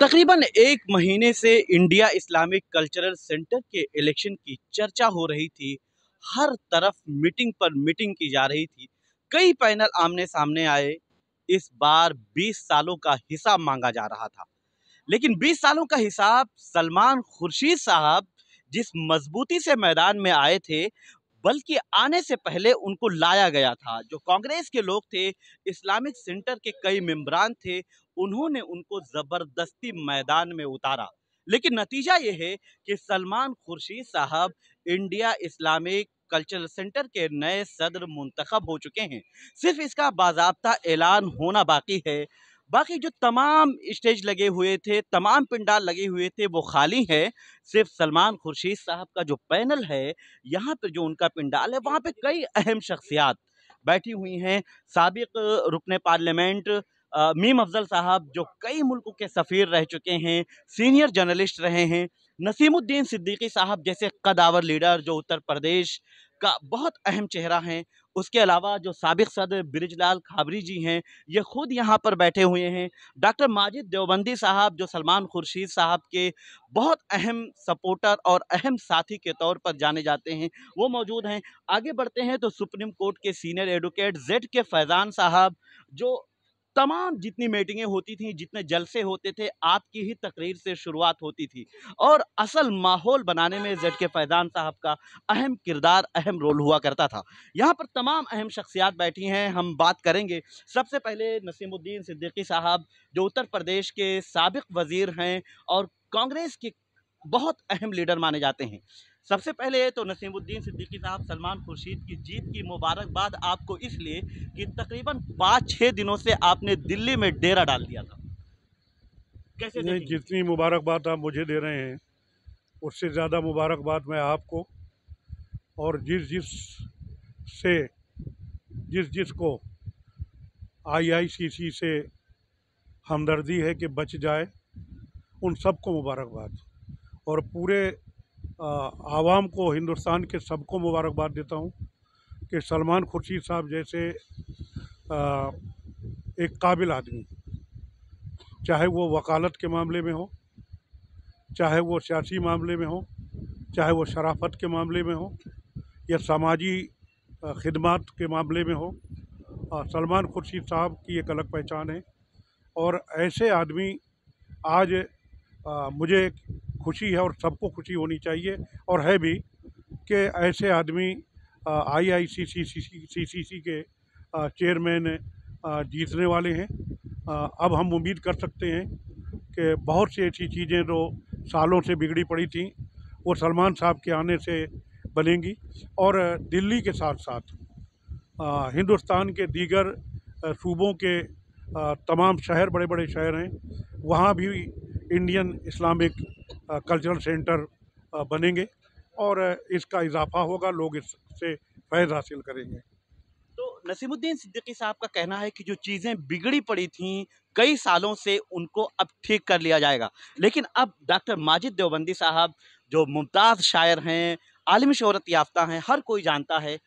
तकरीबन एक महीने से इंडिया इस्लामिक कल्चरल सेंटर के इलेक्शन की चर्चा हो रही थी। हर तरफ मीटिंग पर मीटिंग की जा रही थी। कई पैनल आमने सामने आए। इस बार 20 सालों का हिसाब मांगा जा रहा था। लेकिन 20 सालों का हिसाब सलमान खुर्शीद साहब जिस मजबूती से मैदान में आए थे, बल्कि आने से पहले उनको लाया गया था। जो कांग्रेस के लोग थे, इस्लामिक सेंटर के कई मेंबरान थे, उन्होंने उनको जबरदस्ती मैदान में उतारा। लेकिन नतीजा ये है कि सलमान खुर्शीद साहब इंडिया इस्लामिक कल्चरल सेंटर के नए सदर मुंतखब हो चुके हैं। सिर्फ इसका बाज़ाब्ता ऐलान होना बाकी है। बाकी जो तमाम स्टेज लगे हुए थे, तमाम पंडाल लगे हुए थे, वो खाली है। सिर्फ सलमान खुर्शीद साहब का जो पैनल है, यहाँ पे जो उनका पंडाल है, वहाँ पे कई अहम शख्सियात बैठी हुई हैं। साबिक रुकने पार्लियामेंट मीम अफजल साहब, जो कई मुल्कों के सफ़ीर रह चुके हैं, सीनियर जर्नलिस्ट रहे हैं। नसीमुद्दीन सिद्दीकी साहब जैसे कदावर लीडर, जो उत्तर प्रदेश का बहुत अहम चेहरा हैं। उसके अलावा जो साबिक सदर ब्रिजलाल खाबरी जी हैं, ये खुद यहाँ पर बैठे हुए हैं। डॉक्टर माजिद देवबंदी साहब, जो सलमान खुर्शीद साहब के बहुत अहम सपोर्टर और अहम साथी के तौर पर जाने जाते हैं, वो मौजूद हैं। आगे बढ़ते हैं तो सुप्रीम कोर्ट के सीनियर एडवोकेट जेड के फैज़ान साहब, जो तमाम जितनी मीटिंगें होती थी, जितने जलसे होते थे, आपकी ही तकरीर से शुरुआत होती थी और असल माहौल बनाने में जेड के फैज़ान साहब का अहम किरदार, अहम रोल हुआ करता था। यहाँ पर तमाम अहम शख्सियात बैठी हैं, हम बात करेंगे। सबसे पहले नसीमुद्दीन सिद्दीकी साहब, जो उत्तर प्रदेश के साबिक वज़ीर हैं और कांग्रेस के बहुत अहम लीडर माने जाते हैं। सबसे पहले तो नसीमुद्दीन सिद्दीकी साहब, सलमान खुर्शीद की जीत की मुबारकबाद आपको इसलिए कि तकरीबन 5-6 दिनों से आपने दिल्ली में डेरा डाल दिया था। कैसे नहीं, देखेंगे? जितनी मुबारकबाद आप मुझे दे रहे हैं उससे ज़्यादा मुबारकबाद मैं आपको और जिस जिस को आईआईसीसी से हमदर्दी है कि बच जाए, उन सबको मुबारकबाद। और पूरे आवाम को, हिंदुस्तान के सबको मुबारकबाद देता हूँ कि सलमान खुर्शीद साहब जैसे आ, एक काबिल आदमी, चाहे वो वकालत के मामले में हो, चाहे वो सियासी मामले में हो, चाहे वो शराफत के मामले में हो, या समाजी खिदमत के मामले में हो, सलमान खुर्शीद साहब की एक अलग पहचान है। और ऐसे आदमी आज मुझे खुशी है और सबको खुशी होनी चाहिए और है भी कि ऐसे आदमी आईआईसीसी के चेयरमैन जीतने वाले हैं। अब हम उम्मीद कर सकते हैं कि बहुत सी ऐसी चीज़ें जो सालों से बिगड़ी पड़ी थी, वो सलमान साहब के आने से बनेंगी। और दिल्ली के साथ साथ हिंदुस्तान के दीगर सूबों के तमाम शहर, बड़े बड़े शहर हैं, वहाँ भी इंडियन इस्लामिक कल्चरल सेंटर बनेंगे और इसका इजाफा होगा, लोग इससे फैज़ हासिल करेंगे। तो नसीमुद्दीन सिद्दीकी साहब का कहना है कि जो चीज़ें बिगड़ी पड़ी थीं कई सालों से, उनको अब ठीक कर लिया जाएगा। लेकिन अब डॉक्टर माजिद देवबंदी साहब, जो मुमताज़ शायर हैं, आलमी शोहरत याफ्ता हैं, हर कोई जानता है,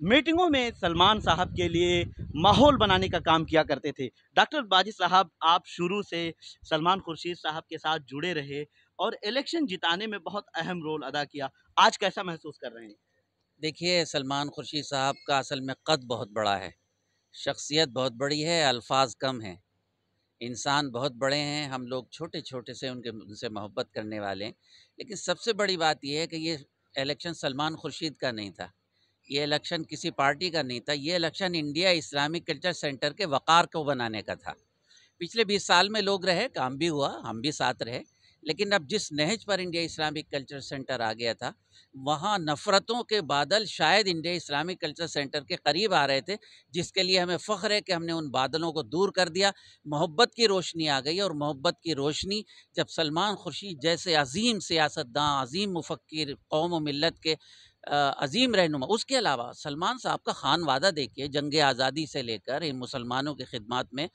मीटिंगों में सलमान साहब के लिए माहौल बनाने का काम किया करते थे। डॉक्टर बाजिद साहब, आप शुरू से सलमान खुर्शीद साहब के साथ जुड़े रहे और इलेक्शन जिताने में बहुत अहम रोल अदा किया। आज कैसा महसूस कर रहे हैं? देखिए, सलमान खुर्शीद साहब का असल में कद बहुत बड़ा है, शख्सियत बहुत बड़ी है, अल्फाज कम हैं। इंसान बहुत बड़े हैं, हम लोग छोटे-छोटे से उनसे मोहब्बत करने वाले हैं। लेकिन सबसे बड़ी बात ये है कि ये इलेक्शन सलमान खुर्शीद का नहीं था, ये इलेक्शन किसी पार्टी का नहीं था, ये election India Islamic culture centre के वक़ार को बनाने का था। पिछले 20 साल में लोग रहे, काम भी हुआ, हम भी साथ रहे, लेकिन अब जिस नहज पर इंडिया इस्लामिक कल्चर सेंटर आ गया था, वहाँ नफ़रतों के बादल शायद इंडिया इस्लामिक कल्चर सेंटर के करीब आ रहे थे, जिसके लिए हमें फ़ख्र है कि हमने उन बादलों को दूर कर दिया। मोहब्बत की रोशनी आ गई और मोहब्बत की रोशनी जब सलमान खुर्शीद जैसे अज़ीम सियासतदान, अज़ीम मुफ़क्किर, कौम और मिल्लत के अज़ीम रहनुमा, उसके अलावा सलमान साहब का खानवादा देखिए, जंग आज़ादी से लेकर इन मुसलमानों की खिदमत में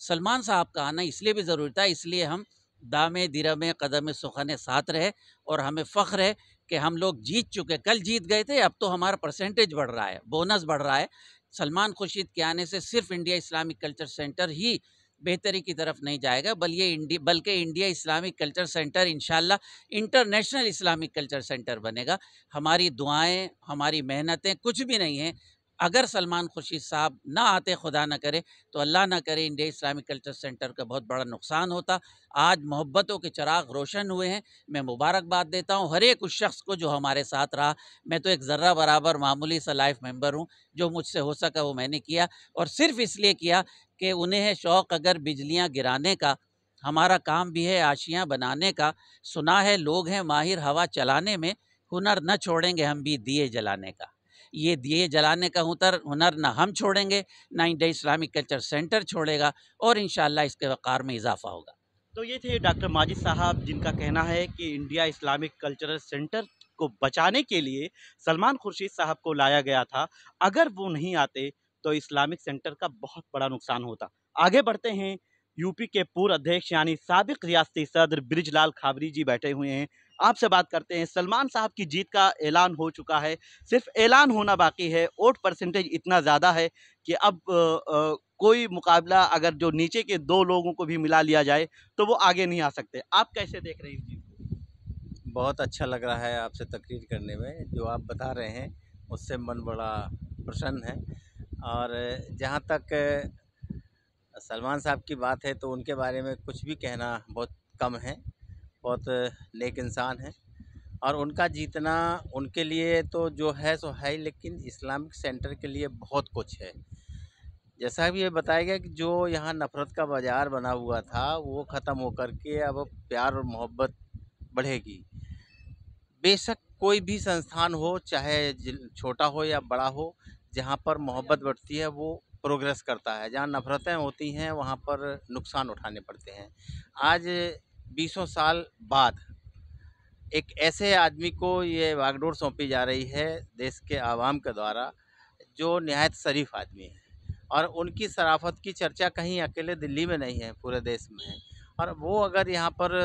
सलमान साहब का आना इसलिए भी ज़रूरी था, इसलिए हम दामे दिरमे कदम सुखने साथ रहे और हमें फ़ख्र है कि हम लोग जीत चुके। कल जीत गए थे, अब तो हमारा परसेंटेज बढ़ रहा है, बोनस बढ़ रहा है। सलमान खुर्शीद के आने से सिर्फ इंडिया इस्लामिक कल्चर सेंटर ही बेहतरी की तरफ नहीं जाएगा, बल्कि इंडिया इस्लामिक कल्चर सेंटर इंशाल्लाह इंटरनेशनल इस्लामिक कल्चर सेंटर बनेगा। हमारी दुआएं, हमारी मेहनतें कुछ भी नहीं हैं। अगर सलमान खुर्शीद साहब ना आते, खुदा ना करे, तो अल्लाह ना करे, इंडिया इस्लामिक कल्चर सेंटर का बहुत बड़ा नुकसान होता। आज मोहब्बतों के चिराग रोशन हुए हैं। मैं मुबारकबाद देता हूँ हर एक उस शख्स को जो हमारे साथ रहा। मैं तो एक ज़र्रा बराबर मामूली सा लाइफ मेंबर हूँ। जो मुझसे हो सका वो मैंने किया, और सिर्फ इसलिए किया कि उन्हें है शौक़ अगर बिजलियाँ गिराने का, हमारा काम भी है आशियाँ बनाने का। सुना है लोग हैं माहिर हवा चलाने में, हुनर न छोड़ेंगे हम भी दिए जलाने का। ये दिए जलाने का हुनर ना हम छोड़ेंगे, ना इंडिया इस्लामिक कल्चर सेंटर छोड़ेगा, और इंशाअल्लाह इसके वक़ार में इजाफ़ा होगा। तो ये थे डॉक्टर माजिद साहब, जिनका कहना है कि इंडिया इस्लामिक कल्चरल सेंटर को बचाने के लिए सलमान खुर्शीद साहब को लाया गया था। अगर वो नहीं आते तो इस्लामिक सेंटर का बहुत बड़ा नुकसान होता। आगे बढ़ते हैं, यूपी के पूर्व अध्यक्ष यानी साबिक रियासती सदर बृजलाल खाबरी जी बैठे हुए हैं। आपसे बात करते हैं। सलमान साहब की जीत का ऐलान हो चुका है, सिर्फ ऐलान होना बाकी है। वोट परसेंटेज इतना ज़्यादा है कि अब कोई मुकाबला अगर जो नीचे के 2 लोगों को भी मिला लिया जाए तो वो आगे नहीं आ सकते। आप कैसे देख रहे हैं इस चीज़ को? बहुत अच्छा लग रहा है आपसे तकरीर करने में। जो आप बता रहे हैं उससे मन बड़ा प्रसन्न है। और जहाँ तक सलमान साहब की बात है तो उनके बारे में कुछ भी कहना बहुत कम है। बहुत नेक इंसान हैं, और उनका जीतना उनके लिए तो जो है सो है ही, लेकिन इस्लामिक सेंटर के लिए बहुत कुछ है। जैसा भी ये बताया गया कि जो यहाँ नफ़रत का बाज़ार बना हुआ था वो ख़त्म होकर के अब प्यार और मोहब्बत बढ़ेगी। बेशक कोई भी संस्थान हो, चाहे छोटा हो या बड़ा हो, जहाँ पर मोहब्बत बढ़ती है वो प्रोग्रेस करता है। जहाँ नफ़रतें होती हैं वहाँ पर नुकसान उठाने पड़ते हैं। आज 20 साल बाद एक ऐसे आदमी को ये बागडोर सौंपी जा रही है देश के आवाम के द्वारा, जो निहायत शरीफ आदमी है, और उनकी शराफत की चर्चा कहीं अकेले दिल्ली में नहीं है, पूरे देश में है। और वो अगर यहाँ पर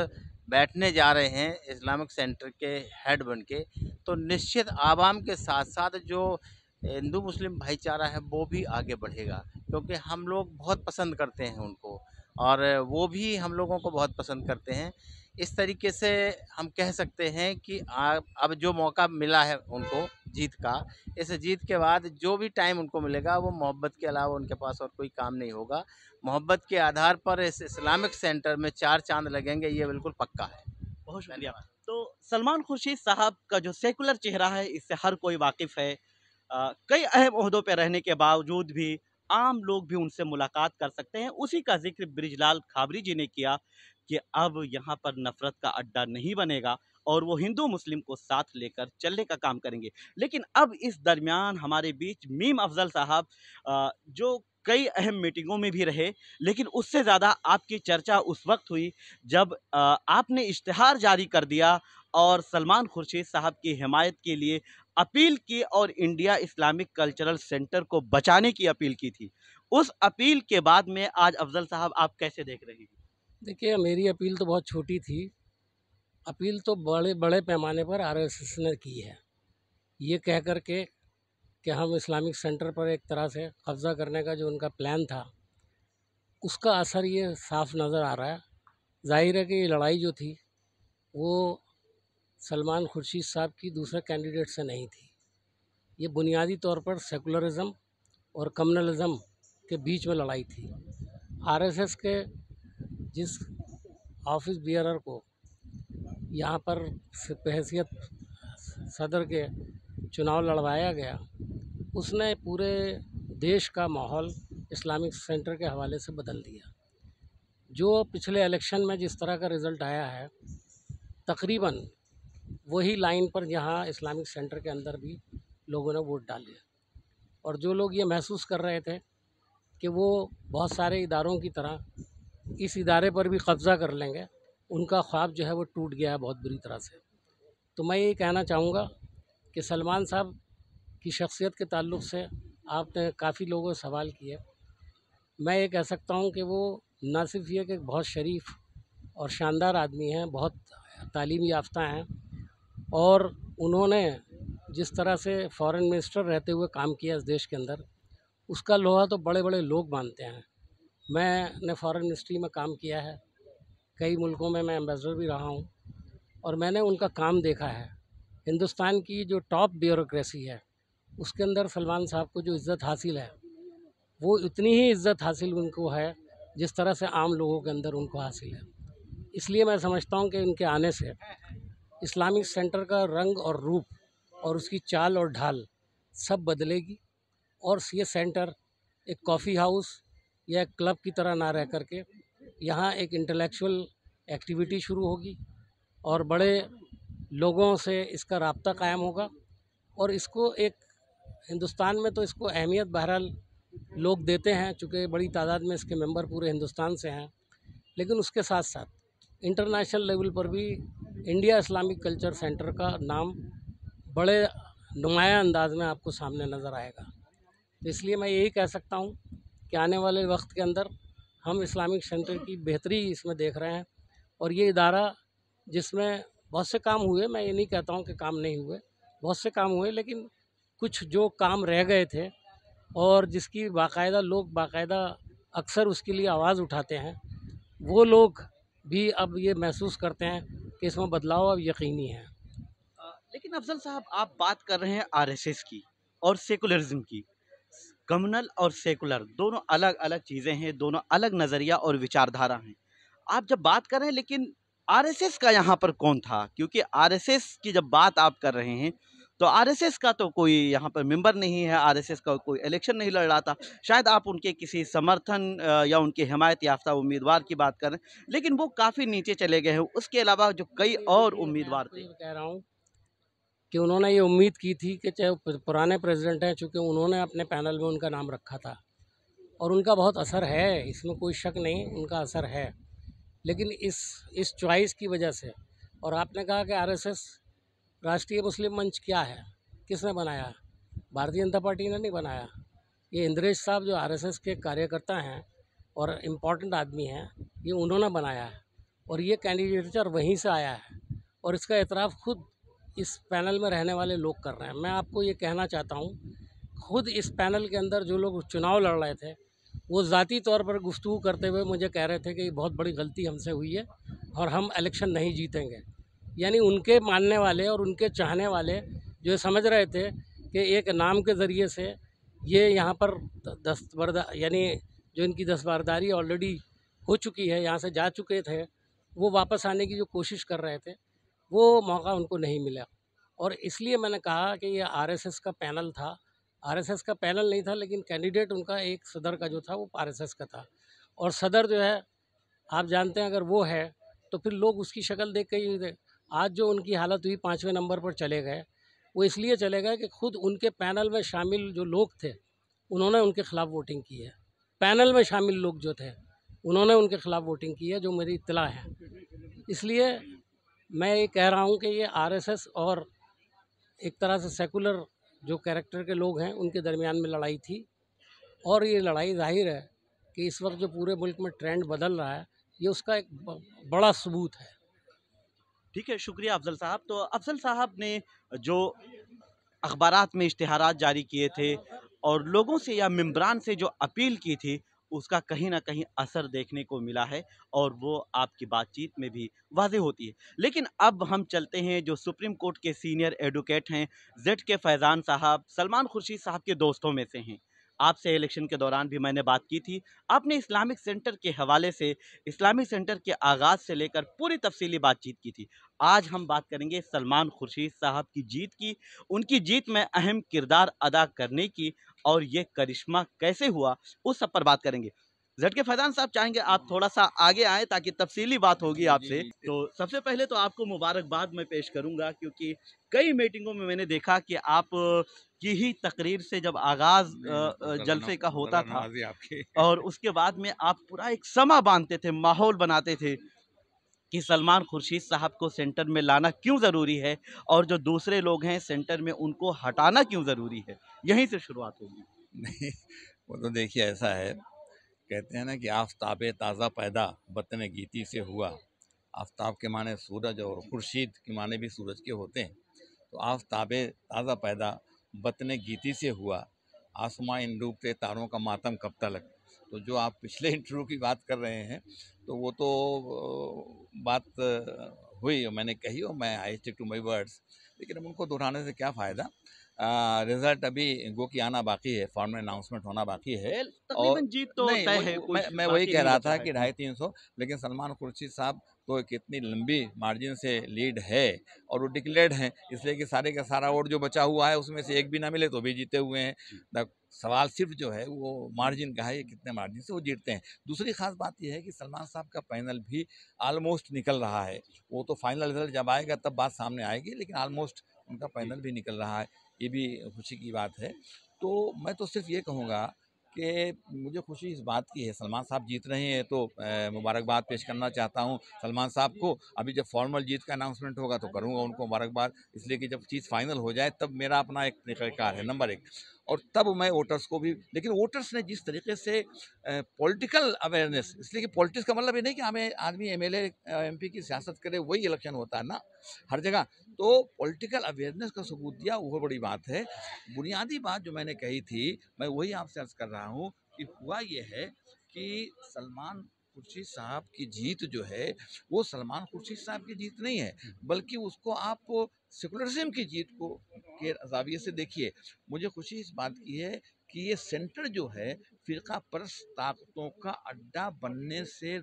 बैठने जा रहे हैं इस्लामिक सेंटर के हेड बन के, तो निश्चित आवाम के साथ साथ जो हिंदू मुस्लिम भाईचारा है वो भी आगे बढ़ेगा, क्योंकि हम लोग बहुत पसंद करते हैं उनको, और वो भी हम लोगों को बहुत पसंद करते हैं। इस तरीके से हम कह सकते हैं कि अब जो मौका मिला है उनको जीत का, इस जीत के बाद जो भी टाइम उनको मिलेगा वो मोहब्बत के अलावा उनके पास और कोई काम नहीं होगा। मोहब्बत के आधार पर इस इस्लामिक सेंटर में 4 चाँद लगेंगे, ये बिल्कुल पक्का है। बहुत शुक्रिया। तो सलमान खुर्शीद साहब का जो सेकुलर चेहरा है इससे हर कोई वाकिफ़ है। कई अहम ओहदों पे रहने के बावजूद भी आम लोग भी उनसे मुलाकात कर सकते हैं। उसी का ज़िक्र बृजलाल खाबरी जी ने किया कि अब यहाँ पर नफ़रत का अड्डा नहीं बनेगा और वो हिंदू मुस्लिम को साथ लेकर चलने का काम करेंगे। लेकिन अब इस दरमियान हमारे बीच मीम अफ़ज़ल साहब, जो कई अहम मीटिंगों में भी रहे, लेकिन उससे ज़्यादा आपकी चर्चा उस वक़्त हुई जब आपने इश्तिहार जारी कर दिया और सलमान खुर्शीद साहब की हिमायत के लिए अपील की और इंडिया इस्लामिक कल्चरल सेंटर को बचाने की अपील की थी। उस अपील के बाद में आज अफ़ज़ल साहब आप कैसे देख रहे हैं? देखिए, मेरी अपील तो बहुत छोटी थी। अपील तो बड़े बड़े पैमाने पर आरएसएस ने की है, ये कह कर के कि हम इस्लामिक सेंटर पर एक तरह से कब्ज़ा करने का जो उनका प्लान था, उसका असर ये साफ नज़र आ रहा है। ज़ाहिर है कि ये लड़ाई जो थी वो सलमान खुर्शीद साहब की दूसरे कैंडिडेट से नहीं थी। ये बुनियादी तौर पर सेकुलरिज़म और कम्युनलिज़म के बीच में लड़ाई थी। आरएसएस के जिस ऑफिस बियरर को यहाँ पर बहैसियत सदर के चुनाव लड़वाया गया, उसने पूरे देश का माहौल इस्लामिक सेंटर के हवाले से बदल दिया। जो पिछले इलेक्शन में जिस तरह का रिज़ल्ट आया है, तकरीबन वही लाइन पर जहाँ इस्लामिक सेंटर के अंदर भी लोगों ने वोट डाले, और जो लोग ये महसूस कर रहे थे कि वो बहुत सारे इदारों की तरह इस इदारे पर भी कब्ज़ा कर लेंगे, उनका ख्वाब जो है वो टूट गया है बहुत बुरी तरह से। तो मैं ये कहना चाहूँगा कि सलमान साहब की शख्सियत के ताल्लुक़ से आपने काफ़ी लोगों से सवाल किए। मैं ये कह सकता हूँ कि वो न सिर्फ ये कि बहुत शरीफ और शानदार आदमी हैं, बहुत तालीम याफ्ता हैं, और उन्होंने जिस तरह से फॉरेन मिनिस्टर रहते हुए काम किया इस देश के अंदर, उसका लोहा तो बड़े बड़े लोग मानते हैं। मैंने फॉरेन मिनिस्ट्री में काम किया है, कई मुल्कों में मैं एम्बेसडर भी रहा हूँ और मैंने उनका काम देखा है। हिंदुस्तान की जो टॉप ब्यूरोक्रेसी है उसके अंदर सलमान साहब को जो इज़्ज़त हासिल है वो उतनी ही इज़्ज़त हासिल उनको है जिस तरह से आम लोगों के अंदर उनको हासिल है। इसलिए मैं समझता हूँ कि इनके आने से इस्लामिक सेंटर का रंग और रूप और उसकी चाल और ढाल सब बदलेगी और ये सेंटर एक कॉफ़ी हाउस या एक क्लब की तरह ना रह करके यहाँ एक इंटेलेक्चुअल एक्टिविटी शुरू होगी और बड़े लोगों से इसका राब्ता कायम होगा और इसको एक हिंदुस्तान में तो इसको अहमियत बहरहाल लोग देते हैं, चूँकि बड़ी तादाद में इसके मेंबर पूरे हिंदुस्तान से हैं, लेकिन उसके साथ साथ इंटरनेशनल लेवल पर भी इंडिया इस्लामिक कल्चर सेंटर का नाम बड़े नुमाया अंदाज में आपको सामने नज़र आएगा। तो इसलिए मैं यही कह सकता हूँ कि आने वाले वक्त के अंदर हम इस्लामिक सेंटर की बेहतरी इसमें देख रहे हैं और ये इदारा जिसमें बहुत से काम हुए, मैं ये नहीं कहता हूँ कि काम नहीं हुए, बहुत से काम हुए, लेकिन कुछ जो काम रह गए थे और जिसकी बाकायदा लोग बाकायदा अक्सर उसके लिए आवाज़ उठाते हैं, वो लोग भी अब ये महसूस करते हैं कि इसमें बदलाव अब यकीनी है। लेकिन अफजल साहब, आप बात कर रहे हैं आरएसएस की और सेकुलरिज्म की। कम्युनल और सेकुलर दोनों अलग अलग चीज़ें हैं, दोनों अलग नज़रिया और विचारधारा हैं। आप जब बात कर रहे हैं, लेकिन आरएसएस का यहाँ पर कौन था? क्योंकि आरएसएस की जब बात आप कर रहे हैं तो आरएसएस का तो कोई यहाँ पर मेंबर नहीं है, आरएसएस का कोई इलेक्शन नहीं लड़ रहा था। शायद आप उनके किसी समर्थन या उनके हिमायत याफ्ता उम्मीदवार की बात कर रहे हैं, लेकिन वो काफ़ी नीचे चले गए हैं। उसके अलावा जो कई और उम्मीदवार मैं थे। आपको ये कह रहा हूँ कि उन्होंने ये उम्मीद की थी कि चाहे वो पुराने प्रेसिडेंट हैं, चूँकि उन्होंने अपने पैनल में उनका नाम रखा था और उनका बहुत असर है, इसमें कोई शक नहीं, उनका असर है। लेकिन इस चॉइस की वजह से, और आपने कहा कि आरएसएस राष्ट्रीय मुस्लिम मंच क्या है, किसने बनाया? भारतीय जनता पार्टी ने नहीं बनाया। ये इंद्रेश साहब जो आरएसएस के कार्यकर्ता हैं और इम्पोर्टेंट आदमी हैं, ये उन्होंने बनाया है और ये कैंडिडेचर वहीं से आया है और इसका एतराफ़ खुद इस पैनल में रहने वाले लोग कर रहे हैं। मैं आपको ये कहना चाहता हूँ, खुद इस पैनल के अंदर जो लोग चुनाव लड़ रहे थे वो ज़ाती तौर पर गुफ्तगू करते हुए मुझे कह रहे थे कि ये बहुत बड़ी गलती हमसे हुई है और हम इलेक्शन नहीं जीतेंगे। यानी उनके मानने वाले और उनके चाहने वाले जो समझ रहे थे कि एक नाम के ज़रिए से ये यहाँ पर दस्तबरदार, यानी जो इनकी दस्तबरदारी ऑलरेडी हो चुकी है, यहाँ से जा चुके थे, वो वापस आने की जो कोशिश कर रहे थे, वो मौका उनको नहीं मिला। और इसलिए मैंने कहा कि ये आरएसएस का पैनल था। आरएसएस का पैनल नहीं था, लेकिन कैंडिडेट उनका एक सदर का जो था वो आरएसएस का था और सदर जो है, आप जानते हैं, अगर वो है तो फिर लोग उसकी शक्ल देख के ही आज जो उनकी हालत हुई 5वें नंबर पर चले गए, वो इसलिए चले गए कि खुद उनके पैनल में शामिल जो लोग थे उन्होंने उनके खिलाफ वोटिंग की है। पैनल में शामिल लोग जो थे उन्होंने उनके खिलाफ वोटिंग की है, जो मेरी इत्तला है। इसलिए मैं ये कह रहा हूँ कि ये आरएसएस और एक तरह से सेकुलर जो कैरेक्टर के लोग हैं उनके दरमियान में लड़ाई थी और ये लड़ाई जाहिर है कि इस वक्त जो पूरे मुल्क में ट्रेंड बदल रहा है, ये उसका एक बड़ा सबूत है। ठीक है, शुक्रिया अफजल साहब। तो अफजल साहब ने जो अखबारात में इश्तिहारात जारी किए थे और लोगों से या मेंबरान से जो अपील की थी, उसका कहीं ना कहीं असर देखने को मिला है और वो आपकी बातचीत में भी वाज़ेह होती है। लेकिन अब हम चलते हैं जो सुप्रीम कोर्ट के सीनियर एडवोकेट हैं, जेड के फैज़ान साहब, सलमान खुर्शीद साहब के दोस्तों में से हैं। आपसे इलेक्शन के दौरान भी मैंने बात की थी। आपने इस्लामिक सेंटर के हवाले से, इस्लामिक सेंटर के आगाज़ से लेकर पूरी तफसीली बातचीत की थी। आज हम बात करेंगे सलमान खुर्शीद साहब की जीत की, उनकी जीत में अहम किरदार अदा करने की, और ये करिश्मा कैसे हुआ, उस सब पर बात करेंगे। जेड के फैजान साहब, चाहेंगे आप थोड़ा सा आगे आएँ ताकि तफसीली बात होगी आपसे। तो सबसे पहले तो आपको मुबारकबाद मैं पेश करूंगा, क्योंकि कई मीटिंगों में मैंने देखा कि आप की ही तकरीर से जब आगाज़ जलसे का होता था और उसके बाद में आप पूरा एक समा बांधते थे, माहौल बनाते थे कि सलमान खुर्शीद साहब को सेंटर में लाना क्यों ज़रूरी है और जो दूसरे लोग हैं सेंटर में उनको हटाना क्यों ज़रूरी है। यहीं से शुरुआत होगी। नहीं, वो तो देखिए ऐसा है, कहते हैं ना कि आफ़ताब ताज़ा पैदा वतन गीती से हुआ। आफ़ताब के माने सूरज और खुर्शीद के माने भी सूरज के होते हैं। तो आफ़ताब ताज़ा पैदा वतन गीती से हुआ, आसमां इन डूबते तारों का मातम कब तलक। तो जो आप पिछले इंटरव्यू की बात कर रहे हैं तो वो तो बात हुई, मैंने कही और मैं I stick to my words, लेकिन अब उनको दोहराने से क्या फ़ायदा। रिजल्ट अभी गो की आना बाकी है, फॉर्मल अनाउंसमेंट होना बाकी है। और तकरीबन जीत तो नहीं, तय वही है, कुछ मैं वही बाकी कह नहीं रहा बचा था है। कि 250-300, लेकिन सलमान खुर्शीद साहब तो कितनी लंबी मार्जिन से लीड है और वो डिक्लेयर्ड हैं, इसलिए कि सारे का सारा वोट जो बचा हुआ है उसमें से एक भी ना मिले तो भी जीते हुए हैं। सवाल सिर्फ जो है वो मार्जिन का है, ये कितने मार्जिन से वो जीतते हैं। दूसरी खास बात यह है कि सलमान साहब का पैनल भी ऑलमोस्ट निकल रहा है, वो तो फाइनल रिजल्ट जब आएगा तब बात सामने आएगी, लेकिन ऑलमोस्ट उनका पैनल भी निकल रहा है, ये भी खुशी की बात है। तो मैं तो सिर्फ ये कहूँगा कि मुझे खुशी इस बात की है, सलमान साहब जीत रहे हैं तो मुबारकबाद पेश करना चाहता हूं सलमान साहब को। अभी जब फॉर्मल जीत का अनाउंसमेंट होगा तो करूंगा उनको मुबारकबाद, इसलिए कि जब चीज़ फाइनल हो जाए तब मेरा अपना एक तरीक़ाकार है, नंबर एक, और तब मैं वोटर्स को भी। लेकिन वोटर्स ने जिस तरीके से पॉलिटिकल अवेयरनेस, इसलिए कि पॉलिटिक्स का मतलब ये नहीं कि हमें आदमी एमएलए एमपी की सियासत करे वही इलेक्शन होता है ना हर जगह, तो पॉलिटिकल अवेयरनेस का सबूत दिया, वो बड़ी बात है। बुनियादी बात जो मैंने कही थी मैं वही आपसे अर्ज कर रहा हूँ कि हुआ ये है कि सलमान खुर्शीद साहब की जीत जो है वो सलमान खुर्शीद साहब की जीत नहीं है, बल्कि उसको आप सेकुलरिज्म की जीत को के जाविये से देखिए। मुझे खुशी इस बात की है कि ये सेंटर जो है फिरका परस्त ताकतों का अड्डा बनने से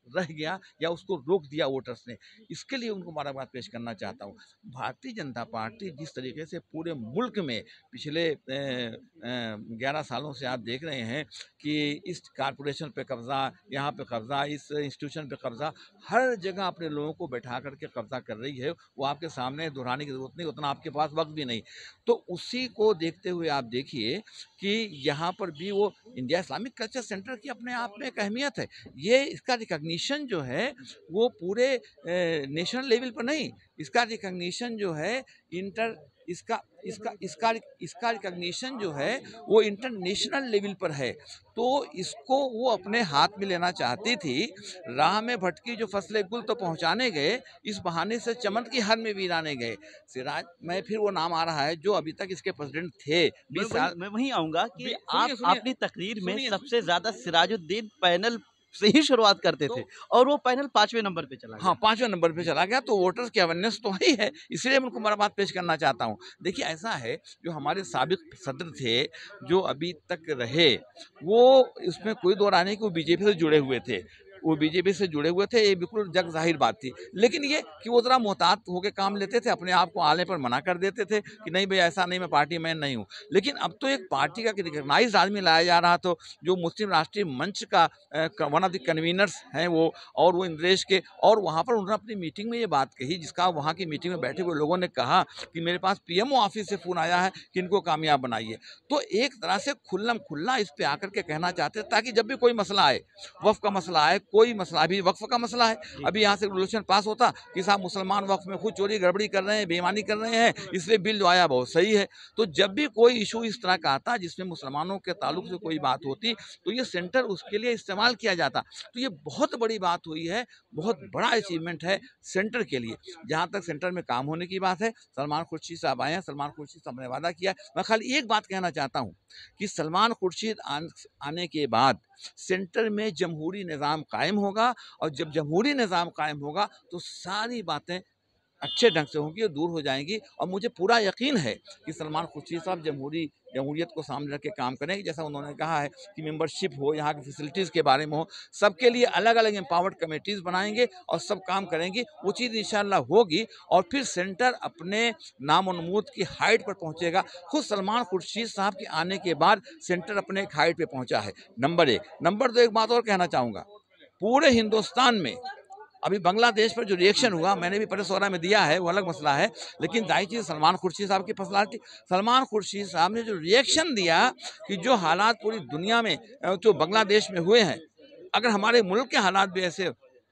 रह गया या उसको रोक दिया वोटर्स ने, इसके लिए उनको मुबारकबाद पेश करना चाहता हूँ। भारतीय जनता पार्टी जिस तरीके से पूरे मुल्क में पिछले 11 सालों से आप देख रहे हैं कि इस कॉरपोरेशन पे कब्ज़ा, यहाँ पे कब्ज़ा, इस इंस्टीट्यूशन पे कब्ज़ा, हर जगह अपने लोगों को बैठा करके कब्ज़ा कर रही है, वो आपके सामने दोहराने की ज़रूरत नहीं, उतना आपके पास वक्त भी नहीं। तो उसी को देखते हुए आप देखिए कि यहाँ पर भी वो इंडिया इस्लामिक कल्चर सेंटर की अपने आप में एक अहमियत है। ये इसका रिकग्निशन जो है वो पूरे नेशनल लेवल पर नहीं, इसका रिकग्निशन जो है इंटर इसका इसका इसका इसका रिकग्निशन जो है वो इंटरनेशनल लेवल पर है। तो इसको वो अपने हाथ में लेना चाहती थी। राह में भटकी जो फसलें गुल तो पहुंचाने गए, इस बहाने से चमन की हर में वीराने गए। सिराज, मैं फिर वो नाम आ रहा है जो अभी तक इसके प्रेसिडेंट थे 20 साल। मैं वहीं आऊंगा कि सुनिए, आप सुनिए, अपनी तकरीर में सुनिए, सबसे ज्यादा सिराजुद्दीन पैनल से ही शुरुआत करते थे और वो पैनल 5वें नंबर पे चला हाँ, गया। 5वें नंबर पे चला गया, तो वोटर्स की अवेयरनेस तो ही है, इसलिए मैं उनको मुबारकबाद पेश करना चाहता हूँ। देखिए ऐसा है, जो हमारे साबिक सदर थे, जो अभी तक रहे, वो इसमें कोई दो राय नहीं कि वो बीजेपी से जुड़े हुए थे, वो बीजेपी से जुड़े हुए थे, ये बिल्कुल जग ज़ाहिर बात थी। लेकिन ये कि वो ज़रा मोहतात होकर काम लेते थे, अपने आप को आले पर मना कर देते थे कि नहीं भाई ऐसा नहीं, मैं पार्टी मैन नहीं हूँ। लेकिन अब तो एक पार्टी का रिकग्नाइज्ड आदमी लाया जा रहा, तो जो मुस्लिम राष्ट्रीय मंच का वन ऑफ द कन्वीनर्स हैं वो, और वो इंद्रेश के, और वहाँ पर उन्होंने अपनी मीटिंग में ये बात कही, जिसका वहाँ की मीटिंग में बैठे हुए लोगों ने कहा कि मेरे पास पीएमओ ऑफिस से फ़ोन आया है कि इनको कामयाब बनाइए। तो एक तरह से खुल्लम खुल्ला इस पे आकर के कहना चाहते हैं, ताकि जब भी कोई मसला आए, वक्फ का मसला आए, कोई मसला, अभी वक्फ का मसला है, अभी यहाँ से रेजोल्यूशन पास होता कि साहब मुसलमान वक्फ में खुद चोरी गड़बड़ी कर रहे हैं, बेईमानी कर रहे हैं, इसलिए बिल जो आया बहुत सही है। तो जब भी कोई इशू इस तरह का आता जिसमें मुसलमानों के ताल्लुक से कोई बात होती, तो ये सेंटर उसके लिए इस्तेमाल किया जाता। तो ये बहुत बड़ी बात हुई है, बहुत बड़ा अचीवमेंट है सेंटर के लिए। जहाँ तक सेंटर में काम होने की बात है, सलमान खुर्शीद साहब आए हैं, सलमान खुर्शीद साहब ने वादा किया है। मैं खाली एक बात कहना चाहता हूँ कि सलमान खुर्शीद आने के बाद सेंटर में जमहूरी निज़ाम कायम होगा, और जब जमहूरी निज़ाम कायम होगा तो सारी बातें अच्छे ढंग से होंगी और दूर हो जाएंगी। और मुझे पूरा यकीन है कि सलमान खुर्शीद साहब जमहूरियत को सामने रख के काम करेंगे। जैसा उन्होंने कहा है कि मेंबरशिप हो, यहाँ की फैसिलिटीज़ के बारे में हो, सबके लिए अलग अलग एम्पावर्ड कमेटीज़ बनाएंगे और सब काम करेंगी। वो चीज़ इंशाल्लाह होगी और फिर सेंटर अपने नामोनमूद की हाइट पर पहुँचेगा। खुद सलमान खुर्शीद साहब के आने के बाद सेंटर अपने एक हाइट पर पहुँचा है, नंबर एक। नंबर दो, एक बात और कहना चाहूँगा, पूरे हिंदुस्तान में अभी बांग्लादेश पर जो रिएक्शन हुआ, मैंने भी प्रेस वगैरह में दिया है, वो अलग मसला है, लेकिन जाहिर चीज़ सलमान खुर्शीद साहब की पर्सनालिटी, सलमान खुर्शीद साहब ने जो रिएक्शन दिया कि जो हालात पूरी दुनिया में जो बांग्लादेश में हुए हैं, अगर हमारे मुल्क के हालात भी ऐसे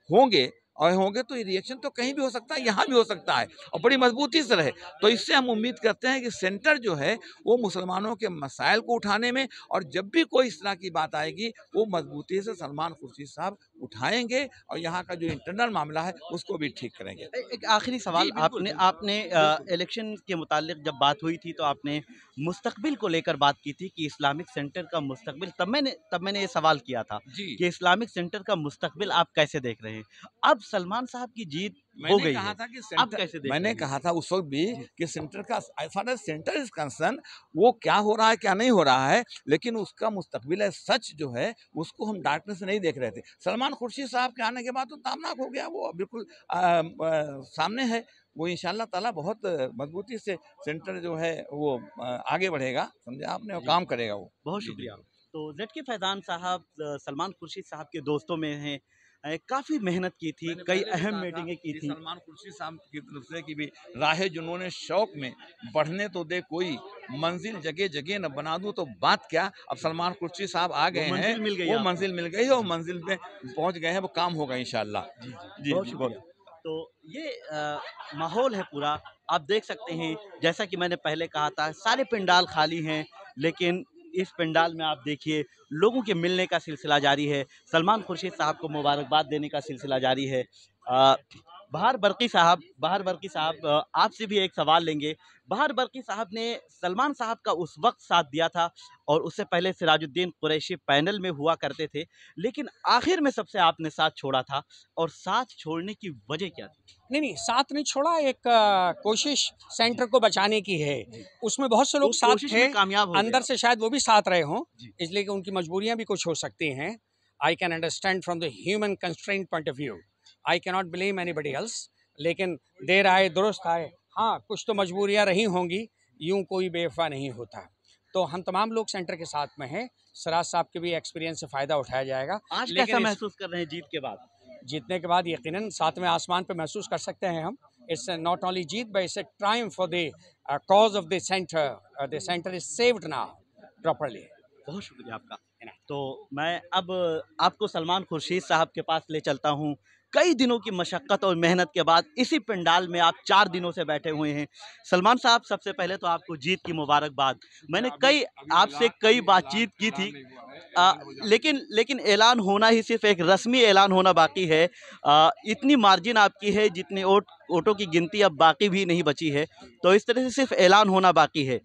होंगे तो ये रिएक्शन तो कहीं भी हो सकता है, यहाँ भी हो सकता है, और बड़ी मजबूती से रहे। तो इससे हम उम्मीद करते हैं कि सेंटर जो है वो मुसलमानों के मसाइल को उठाने में, और जब भी कोई इस तरह की बात आएगी वो मजबूती से सलमान खुर्शीद साहब उठाएंगे और यहाँ का जो इंटरनल मामला है उसको भी ठीक करेंगे। एक आखिरी सवाल, जी, बिल्कुल, आपने इलेक्शन के मुतालिक जब बात हुई थी तो आपने मुस्तकबिल को लेकर बात की थी कि इस्लामिक सेंटर का मुस्तकबिल, तब मैंने ये सवाल किया था जी। कि इस्लामिक सेंटर का मुस्तकबिल आप कैसे देख रहे हैं? अब सलमान साहब की जीत हो मैंने गई कहा है, था कि आप सेंटर, कैसे देख मैंने रहे हैं? कहा था उस वक्त भी जी। कि सेंटर का as far as centre is concern वो क्या हो रहा है क्या नहीं हो रहा है, लेकिन उसका मुस्तकबिल है सच जो है उसको हम डार्कनेस से नहीं देख रहे थे। सलमान खुर्शीद साहब के आने के बाद तो तामनाक हो गया, वो बिल्कुल सामने है। वो इंशाल्लाह ताला बहुत मजबूती से सेंटर जो है वो आगे बढ़ेगा, समझे आपने, और जी, काम करेगा वो। बहुत जी, जी। शुक्रिया। तो ज़ेड.के फैज़ान साहब सलमान खुर्शीद साहब के दोस्तों में हैं। काफ़ी मेहनत की थी, मैंने कई पहले भी अहम कहा था मीटिंगें की कि थी। सलमान खुर्शीद साहब की तरफ से कि भी राहे जुनून शौक में बढ़ने तो दे कोई, मंजिल जगह जगह न बना दूं तो बात क्या। अब सलमान खुर्शीद साहब आ वो गए हैं, मंजिल मिल गई वो आपको। मंजिल मिल गई है, वो मंजिल पे पहुंच गए हैं, वो काम होगा इंशाल्लाह। जी, जी। जी बहुत जी शुक्रिया। बोलो। तो ये माहौल है पूरा, आप देख सकते हैं, जैसा कि मैंने पहले कहा था, सारे पंडाल खाली हैं, लेकिन इस पंडाल में आप देखिए लोगों के मिलने का सिलसिला जारी है, सलमान खुर्शीद साहब को मुबारकबाद देने का सिलसिला जारी है। बहार बरकी साहब, आपसे भी एक सवाल लेंगे। बहार बरकी साहब ने सलमान साहब का उस वक़्त साथ दिया था और उससे पहले सिराजुद्दीन कुरैशी पैनल में हुआ करते थे, लेकिन आखिर में सबसे आपने साथ छोड़ा था, और साथ छोड़ने की वजह क्या थी? नहीं, साथ नहीं छोड़ा। एक कोशिश सेंटर को बचाने की है। जी। उसमें बहुत से लोग उस साथ कोशिश थे, में कामयाब हो गए अंदर आप। से शायद वो भी साथ रहे हों, जी। इसलिए कि उनकी मजबूरियां भी कुछ हो सकती हैं। I can understand from the human constraint point of view, I can not blame anybody else. लेकिन देर आए दुरुस्त आए, हाँ कुछ तो मजबूरियां रही होंगी, यूं कोई बेवफा नहीं होता। तो हम तमाम लोग सेंटर के साथ में हैं, सराज साहब के भी एक्सपीरियंस से फ़ायदा उठाया जाएगा। आज लेकिन कैसा इस महसूस कर रहे हैं जीत के बाद? जीतने के बाद यकीनन सातवें आसमान पे महसूस कर सकते हैं हम। It's not only Jeet but it's a Triumph for the cause of the centre. The centre is saved now properly. बहुत शुक्रिया आपका। तो मैं अब आपको सलमान खुर्शीद साहब के पास ले चलता हूँ। कई दिनों की मशक्क़त और मेहनत के बाद इसी पंडाल में आप 4 दिनों से बैठे हुए हैं। सलमान साहब, सबसे पहले तो आपको जीत की मुबारकबाद। मैंने आपसे कई बातचीत की थी, लेकिन ऐलान होना ही, सिर्फ एक रस्मी ऐलान होना बाकी है। इतनी मार्जिन आपकी है जितने वोटों की गिनती अब बाकी भी नहीं बची है, तो इस तरह से सिर्फ ऐलान होना बाकी है।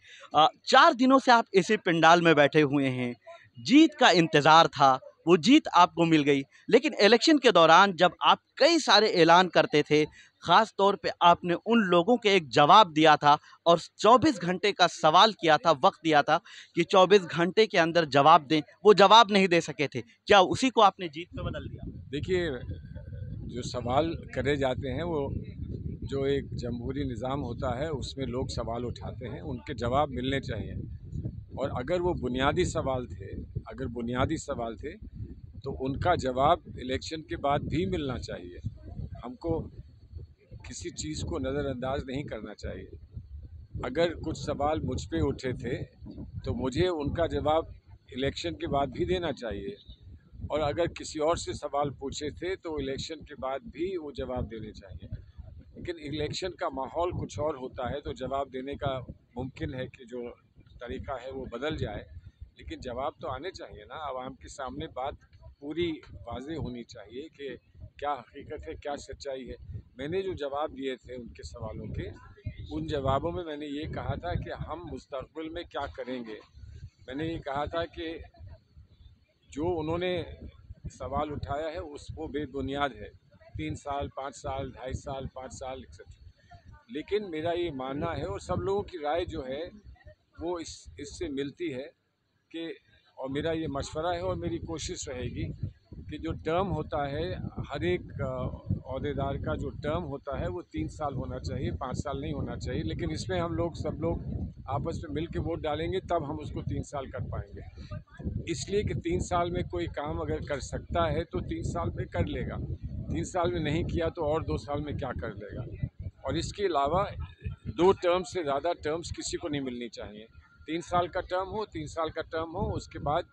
4 दिनों से आप इसी पंडाल में बैठे हुए हैं, जीत का इंतज़ार था, वो जीत आपको मिल गई। लेकिन इलेक्शन के दौरान जब आप कई सारे ऐलान करते थे, ख़ास तौर पे आपने उन लोगों के एक जवाब दिया था और 24 घंटे का सवाल किया था, वक्त दिया था कि 24 घंटे के अंदर जवाब दें, वो जवाब नहीं दे सके थे। क्या उसी को आपने जीत में बदल दिया? देखिए, जो सवाल करे जाते हैं वो जो एक जमहूरी निज़ाम होता है उसमें लोग सवाल उठाते हैं, उनके जवाब मिलने चाहिए। और अगर वो बुनियादी सवाल थे तो उनका जवाब इलेक्शन के बाद भी मिलना चाहिए। हमको किसी चीज़ को नज़रअंदाज नहीं करना चाहिए। अगर कुछ सवाल मुझ पे उठे थे तो मुझे उनका जवाब इलेक्शन के बाद भी देना चाहिए, और अगर किसी और से सवाल पूछे थे तो इलेक्शन के बाद भी वो जवाब देने चाहिए। लेकिन इलेक्शन का माहौल कुछ और होता है, तो जवाब देने का मुमकिन है कि जो तरीका है वो बदल जाए, लेकिन जवाब तो आने चाहिए ना। आवाम के सामने बात पूरी वाज़ेह होनी चाहिए कि क्या हकीकत है, क्या सच्चाई है। मैंने जो जवाब दिए थे उनके सवालों के, उन जवाबों में मैंने ये कहा था कि हम मुस्तक़बिल में क्या करेंगे। मैंने ये कहा था कि जो उन्होंने सवाल उठाया है वो बेबुनियाद है। 3 साल, 5 साल, 2.5 साल, 5 साल एक्सेट्रा। लेकिन मेरा ये मानना है और सब लोगों की राय जो है वो इससे मिलती है कि, और मेरा ये मशवरा है और मेरी कोशिश रहेगी कि जो टर्म होता है, हर एक अहदेदार का जो टर्म होता है वो 3 साल होना चाहिए, 5 साल नहीं होना चाहिए। लेकिन इसमें हम सब लोग आपस में मिल के वोट डालेंगे तब हम उसको 3 साल कर पाएंगे। इसलिए कि 3 साल में कोई काम अगर कर सकता है तो 3 साल में कर लेगा, 3 साल में नहीं किया तो और 2 साल में क्या कर लेगा। और इसके अलावा 2 टर्म से ज़्यादा टर्म्स किसी को नहीं मिलनी चाहिए। 3 साल का टर्म हो, 3 साल का टर्म हो, उसके बाद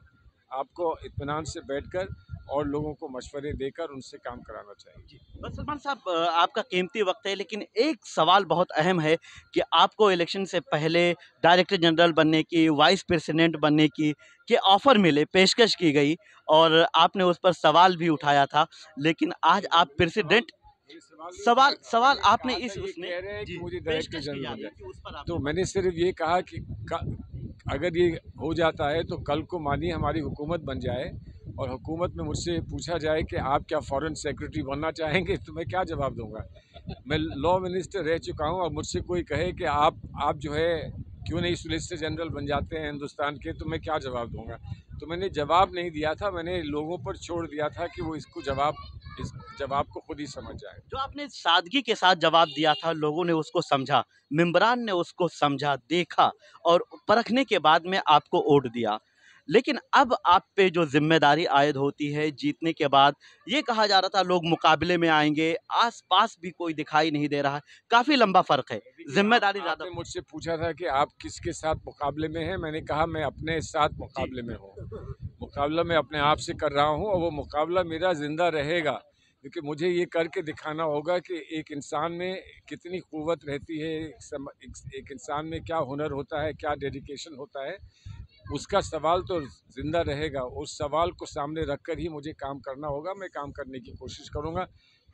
आपको इत्मीनान से बैठकर और लोगों को मशवरे देकर उनसे काम कराना चाहिए। बस सलमान साहब, आपका कीमती वक्त है, लेकिन एक सवाल बहुत अहम है कि आपको इलेक्शन से पहले डायरेक्टर जनरल बनने की, वाइस प्रेसिडेंट बनने की के ऑफर मिले, पेशकश की गई और आपने उस पर सवाल भी उठाया था, लेकिन आज आप प्रेसिडेंट सवाल आपने इस उसमें कह रहे हैं कि जी, मुझे डायरेक्टर पेशकश की जनरल जा बन रही है जाए, कि उस पर आप तो मैंने सिर्फ ये कहा कि अगर ये हो जाता है तो कल को मानिए हमारी हुकूमत बन जाए और हुकूमत में मुझसे पूछा जाए कि आप क्या फॉरेन सेक्रेटरी बनना चाहेंगे, तो मैं क्या जवाब दूंगा। मैं लॉ मिनिस्टर रह चुका हूं और मुझसे कोई कहे कि आप जो है क्यों नहीं सोलिसिटर जनरल बन जाते हैं हिंदुस्तान के, तो मैं क्या जवाब दूंगा। तो मैंने जवाब नहीं दिया था, मैंने लोगों पर छोड़ दिया था कि वो इस जवाब को खुद ही समझ जाए। जो आपने सादगी के साथ जवाब दिया था, लोगों ने उसको समझा, मेंबरान ने उसको समझा, देखा और परखने के बाद में आपको वोट दिया। लेकिन अब आप पे जो जिम्मेदारी आयद होती है जीतने के बाद, ये कहा जा रहा था लोग मुकाबले में आएंगे, आसपास भी कोई दिखाई नहीं दे रहा है, काफी लंबा फर्क है, जिम्मेदारी ज्यादा। आपने मुझसे पूछा था कि आप किसके साथ मुकाबले में हैं, मैंने कहा मैं अपने साथ मुकाबले में हूँ। मुकाबला मैं अपने आप से कर रहा हूँ और वो मुकाबला मेरा जिंदा रहेगा, क्योंकि मुझे ये करके दिखाना होगा कि एक इंसान में कितनी क़ुव्वत रहती है, एक इंसान में क्या हुनर होता है, क्या डेडिकेशन होता है। उसका सवाल तो ज़िंदा रहेगा, उस सवाल को सामने रखकर ही मुझे काम करना होगा। मैं काम करने की कोशिश करूँगा।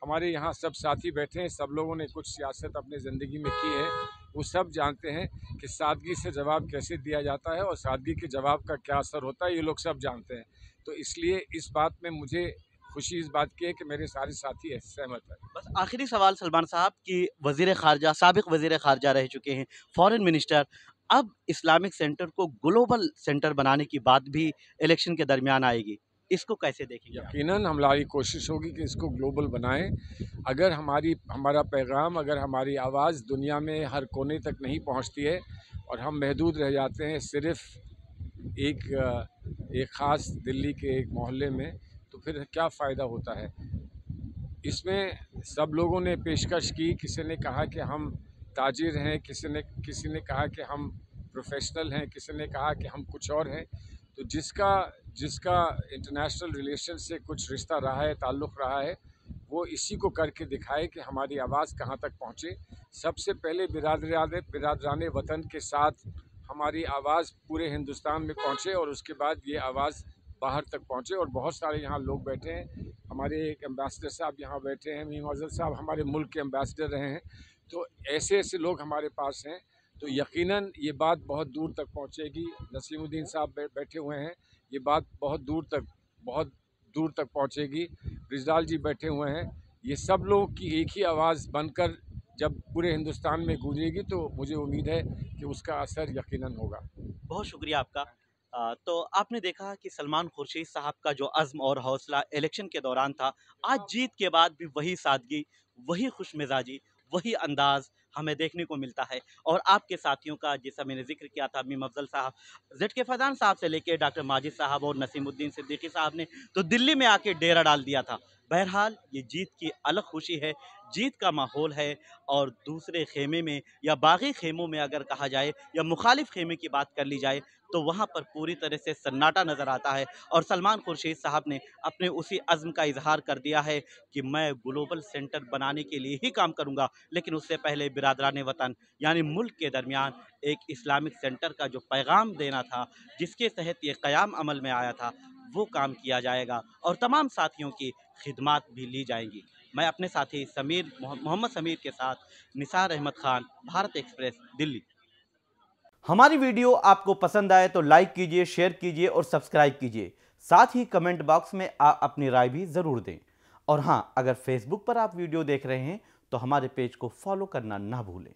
हमारे यहाँ सब साथी बैठे हैं, सब लोगों ने कुछ सियासत अपनी ज़िंदगी में की है, वो सब जानते हैं कि सादगी से जवाब कैसे दिया जाता है और सादगी के जवाब का क्या असर होता है, ये लोग सब जानते हैं। तो इसलिए इस बात में मुझे खुशी इस बात की है कि मेरे सारे साथी सहमत हैं। बस आखिरी सवाल सलमान साहब कि वज़ीर ख़ारजा, साबिक़ वज़ीर ख़ारजा रह चुके हैं, फ़ॉरेन मिनिस्टर, अब इस्लामिक सेंटर को ग्लोबल सेंटर बनाने की बात भी इलेक्शन के दरमियान आएगी, इसको कैसे देखेंगे आप? यकीनन हमारी कोशिश होगी कि इसको ग्लोबल बनाएं। अगर हमारा पैगाम, अगर हमारी आवाज़ दुनिया में हर कोने तक नहीं पहुंचती है और हम महदूद रह जाते हैं सिर्फ एक ख़ास दिल्ली के एक मोहल्ले में, तो फिर क्या फ़ायदा होता है। इसमें सब लोगों ने पेशकश की, किसी ने कहा कि हम ताजिर हैं, किसी ने कहा कि हम प्रोफेशनल हैं, किसी ने कहा कि हम कुछ और हैं। तो जिसका इंटरनेशनल रिलेशन से कुछ रिश्ता रहा है, ताल्लुक़ रहा है, वो इसी को करके दिखाए कि हमारी आवाज़ कहाँ तक पहुँचे। सबसे पहले बिरादराने वतन के साथ हमारी आवाज़ पूरे हिंदुस्तान में पहुँचे और उसके बाद ये आवाज़ बाहर तक पहुँचे। और बहुत सारे यहाँ लोग बैठे हैं, हमारे एक एम्बेसडर साहब यहाँ बैठे हैं, मीम अज़हर साहब हमारे मुल्क के एम्बेसडर रहे हैं। तो ऐसे लोग हमारे पास हैं, तो यकीनन ये बात बहुत दूर तक पहुँचेगी। नसीमुद्दीन साहब बैठे हुए हैं, ये बात बहुत दूर तक पहुँचेगी। ब्रिजलाल जी बैठे हुए हैं, ये सब लोग की एक ही आवाज़ बनकर जब पूरे हिंदुस्तान में गूंजेगी तो मुझे उम्मीद है कि उसका असर यकीनन होगा। बहुत शुक्रिया आपका। तो आपने देखा कि सलमान खुर्शीद साहब का जो अज़्म और हौसला इलेक्शन के दौरान था, आज जीत के बाद भी वही सादगी, वही खुशमिजाजी, वही अंदाज़ हमें देखने को मिलता है। और आपके साथियों का, जैसा मैंने ज़िक्र किया था, मीम अफ़ज़ल साहब, ज़ेड.के फैज़ान साहब से लेके डॉक्टर माजिद साहब और नसीमुद्दीन सिद्दीकी साहब ने तो दिल्ली में आके डेरा डाल दिया था। बहरहाल ये जीत की अलग खुशी है, जीत का माहौल है। और दूसरे खेमे में या बागी खेमों में अगर कहा जाए या मुखालिफ खेमे की बात कर ली जाए, तो वहाँ पर पूरी तरह से सन्नाटा नज़र आता है। और सलमान खुर्शीद साहब ने अपने उसी अज़्म का इजहार कर दिया है कि मैं ग्लोबल सेंटर बनाने के लिए ही काम करूँगा, लेकिन उससे पहले बिरादरान वतन यानी मुल्क के दरमियान एक इस्लामिक सेंटर का जो पैगाम देना था, जिसके तहत ये क़याम अमल में आया था, वो काम किया जाएगा और तमाम साथियों की खिदमात भी ली जाएंगी। मैं अपने साथी मोहम्मद समीर के साथ निसार अहमद खान, भारत एक्सप्रेस, दिल्ली। हमारी वीडियो आपको पसंद आए तो लाइक कीजिए, शेयर कीजिए और सब्सक्राइब कीजिए। साथ ही कमेंट बॉक्स में आप अपनी राय भी ज़रूर दें। और हाँ, अगर फेसबुक पर आप वीडियो देख रहे हैं तो हमारे पेज को फॉलो करना ना भूलें।